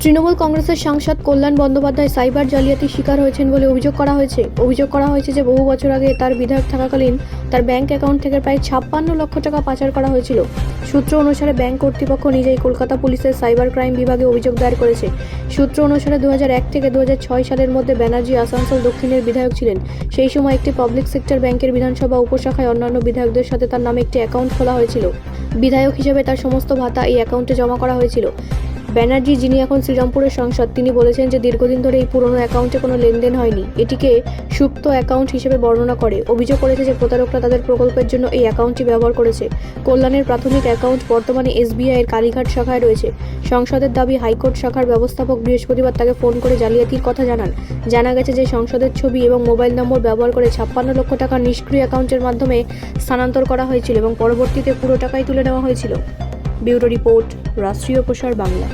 তৃণমূল কংগ্রেসের সাংসদ কল্যাণ বন্দ্যোপাধ্যায় সাইবার জালিয়াতির শিকার হয়েছেন বলে অভিযোগ করা হয়েছে যে বহু বছর আগে তার বিধায়ক থাকাকালীন তার ব্যাংক অ্যাকাউন্ট থেকে প্রায় 56 লক্ষ টাকা পাচার করা হয়েছিল। সূত্র অনুসারে ব্যাংক কর্তৃপক্ষ নিজেই কলকাতা পুলিশের সাইবার ক্রাইম বিভাগে অভিযোগ দায়ের করেছে। সূত্র অনুসারে 2001 থেকে 2006 সালের মধ্যে ব্যানার্জি আসানসোল দক্ষিণের বিধায়ক ছিলেন। সেই সময় একটি পাবলিক সেক্টর ব্যাংকের বিধানসভা উপশাখায় অন্যান্য বিধায়কদের সাথে তার নামে একটি অ্যাকাউন্ট খোলা হয়েছিল। বিধায়ক হিসেবে তার সমস্ত ভাতা এই অ্যাকাউন্টে জমা করা হয়েছিল। ব্যানার্জি, যিনি এখন শ্রীরামপুরের সাংসদ, তিনি বলেছেন যে দীর্ঘদিন ধরে এই পুরনো অ্যাকাউন্টে কোনো লেনদেন হয়নি। এটিকে সুপ্ত অ্যাকাউন্ট হিসেবে বর্ণনা করে। অভিযোগ করেছে যে প্রতারকরা তাদের প্রকল্পের জন্য এই অ্যাকাউন্টটি ব্যবহার করেছে। কল্যাণের প্রাথমিক অ্যাকাউন্ট বর্তমানে SBI এর কালীঘাট শাখায় রয়েছে। সংসদের দাবি, হাইকোর্ট শাখার ব্যবস্থাপক বৃহস্পতিবার তাকে ফোন করে জালিয়াতির কথা জানান। জানা গেছে যে সংসদের ছবি এবং মোবাইল নম্বর ব্যবহার করে 56 লক্ষ টাকা নিষ্ক্রিয় অ্যাকাউন্টের মাধ্যমে স্থানান্তর করা হয়েছিল এবং পরবর্তীতে পুরো টাকাই তুলে নেওয়া হয়েছিল। ব্যুরো রিপোর্ট, রাষ্ট্রীয় প্রসার বাংলা।